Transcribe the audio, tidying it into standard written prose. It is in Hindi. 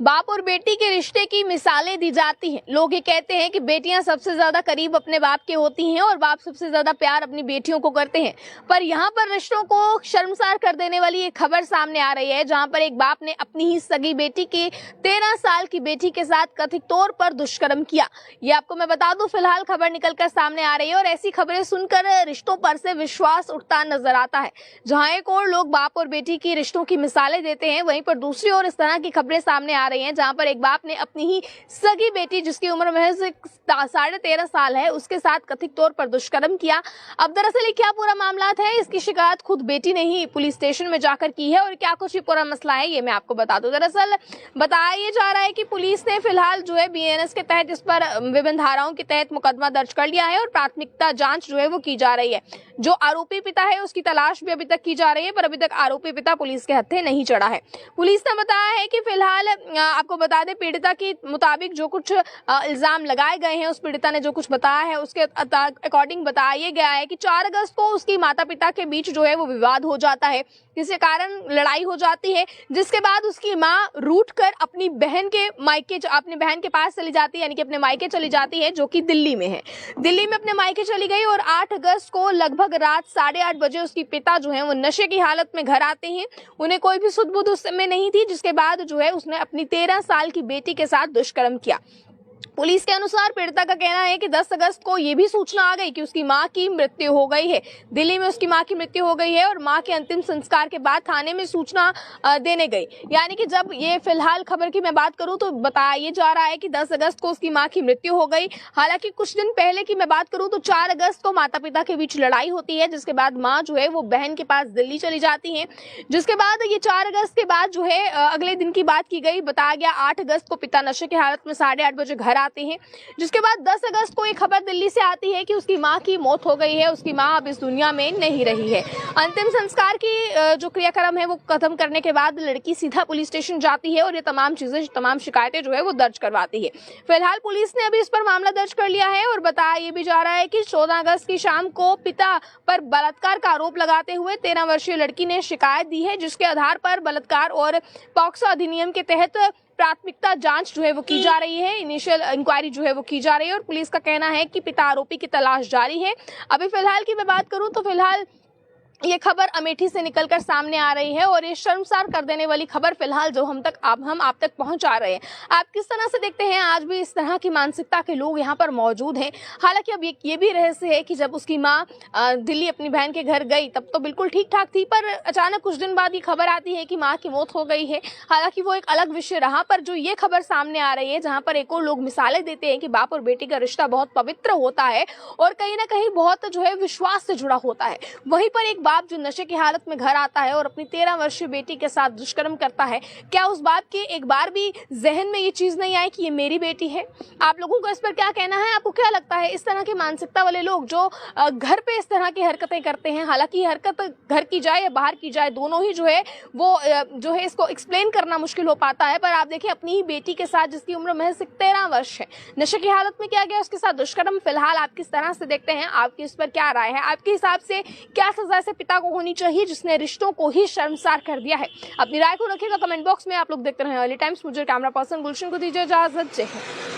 बाप और बेटी के रिश्ते की मिसालें दी जाती हैं। लोग ये कहते हैं कि बेटियां सबसे ज्यादा करीब अपने बाप के होती हैं और बाप सबसे ज्यादा प्यार अपनी बेटियों को करते हैं। पर यहाँ पर रिश्तों को शर्मसार कर देने वाली एक खबर सामने आ रही है, जहाँ पर एक बाप ने अपनी ही सगी बेटी की 13 साल की बेटी के साथ कथित तौर पर दुष्कर्म किया। ये आपको मैं बता दूं, फिलहाल खबर निकलकर सामने आ रही है और ऐसी खबरें सुनकर रिश्तों पर से विश्वास उठता नजर आता है। जहाँ एक और लोग बाप और बेटी की रिश्तों की मिसालें देते हैं, वहीं पर दूसरी ओर इस तरह की खबरें सामने आ रही हैं, जहां पर एक बाप ने अपनी ही सगी बेटी, जिसकी उम्र महज 13.5 साल है, उसके साथ कथित तौर पर दुष्कर्म किया। अब दरअसल ये क्या पूरा मामला है, इसकी शिकायत खुद बेटी ने ही पुलिस स्टेशन में जाकर की है और क्या कुछ ये पूरा मसला है, ये मैं आपको बता दूं। दरअसल बताया जा रहा है कि पुलिस ने फिलहाल जो है बीएनएस के तहत इस पर विभिन्न धाराओं के तहत मुकदमा दर्ज कर लिया है और प्राथमिकता जांच जो है वो की जा रही है। जो आरोपी पिता है उसकी तलाश भी अभी तक की जा रही है, पर अभी तक आरोपी पिता पुलिस के हत्थे नहीं चढ़ा है। पुलिस ने बताया है कि फिलहाल आपको बता दें, पीड़िता के मुताबिक जो कुछ इल्जाम लगाए गए हैं, उस पीड़िता ने जो कुछ बताया है उसके अकॉर्डिंग बताया गया है कि 4 अगस्त को उसकी माता पिता के बीच जो है वो विवाद हो जाता है, जिसके कारण लड़ाई हो जाती है, जिसके बाद उसकी मां रूठ कर अपनी बहन के पास चली जाती है, यानी कि अपने मायके चली जाती है, जो कि दिल्ली में है। दिल्ली में अपने मायके चली गई और 8 अगस्त को लगभग रात 8:30 बजे उसकी पिता जो है वो नशे की हालत में घर आते हैं। उन्हें कोई भी सुध बुध उस समय नहीं थी, जिसके बाद जो है उसने अपनी 13 साल की बेटी के साथ दुष्कर्म किया। पुलिस के अनुसार पीड़िता का कहना है कि 10 अगस्त को यह भी सूचना आ गई कि उसकी मां की मृत्यु हो गई है। दिल्ली में उसकी मां की मृत्यु हो गई है और मां के अंतिम संस्कार के बाद थाने में सूचना देने गई। यानी कि जब ये फिलहाल खबर की मैं बात करूं तो बताया जा रहा है कि 10 अगस्त को उसकी मां की मृत्यु हो गई। हालांकि कुछ दिन पहले की मैं बात करूं तो 4 अगस्त को माता पिता के बीच लड़ाई होती है, जिसके बाद मां जो है वो बहन के पास दिल्ली चली जाती है। जिसके बाद ये 4 अगस्त के बाद जो है अगले दिन की बात की गई, बताया गया 8 अगस्त को पिता नशे की हालत में 8:30 बजे घर आते हैं। जिसके बाद 10 अगस्त को एक खबर दिल्ली से आती है कि उसकी मां की मौत हो गई है, उसकी मां अब इस दुनिया में नहीं रही है। अंतिम संस्कार की जो क्रियाक्रम है वो खत्म करने के बाद लड़की सीधा पुलिस स्टेशन जाती है और ये तमाम शिकायतें जो है वो दर्ज करवाती है। फिलहाल पुलिस ने अभी इस पर मामला दर्ज कर लिया है और बताया ये भी जा रहा है कि 14 अगस्त की शाम को पिता पर बलात्कार का आरोप लगाते हुए 13 वर्षीय लड़की ने शिकायत दी है, जिसके आधार पर बलात्कार और पॉक्सो अधिनियम के तहत प्राथमिकता जांच जो है वो की जा रही है, इनिशियल इंक्वायरी जो है वो की जा रही है और पुलिस का कहना है कि पिता आरोपी की तलाश जारी है। अभी फिलहाल की मैं बात करूं तो फिलहाल ये खबर अमेठी से निकलकर सामने आ रही है और ये शर्मसार कर देने वाली खबर फिलहाल जो हम आप तक पहुंचा रहे हैं। आप किस तरह से देखते हैं? आज भी इस तरह की मानसिकता के लोग यहाँ पर मौजूद हैं। हालांकि अब ये भी रहस्य है कि जब उसकी माँ दिल्ली अपनी बहन के घर गई तब तो बिल्कुल ठीक ठाक थी, पर अचानक कुछ दिन बाद ये खबर आती है कि माँ की मौत हो गई है। हालांकि वो एक अलग विषय रहा, पर जो ये खबर सामने आ रही है, जहाँ पर एक और लोग मिसालें देते हैं कि बाप और बेटी का रिश्ता बहुत पवित्र होता है और कहीं ना कहीं बहुत जो है विश्वास से जुड़ा होता है, वहीं पर एक बाप जो नशे की हालत में घर आता है और अपनी 13 वर्षीय बेटी के साथ दुष्कर्म करता है, क्या उस बाप के एक बार भी जहन में ये चीज नहीं आई कि ये मेरी बेटी है? आप लोगों को इस पर क्या कहना है? आपको क्या लगता है, इस तरह की मानसिकता वाले लोग जो घर पे इस तरह की हरकतें करते हैं, हालांकि हरकत घर की जाए या बाहर की जाए, दोनों ही जो है वो जो है इसको एक्सप्लेन करना मुश्किल हो पाता है, पर आप देखिए अपनी ही बेटी के साथ, जिसकी उम्र महज 13 वर्ष है, नशे की हालत में किया गया उसके साथ दुष्कर्म। फिलहाल आप किस तरह से देखते हैं? आपकी इस पर क्या राय है? आपके हिसाब से क्या सजा से पिता को होनी चाहिए जिसने रिश्तों को ही शर्मसार कर दिया है? अपनी राय को रखिएगा कमेंट बॉक्स में। आप लोग देखते रहे अर्ली टाइम्स। मुझे कैमरा पर्सन गुलशन को दीजिए इजाजत। जय हिंद।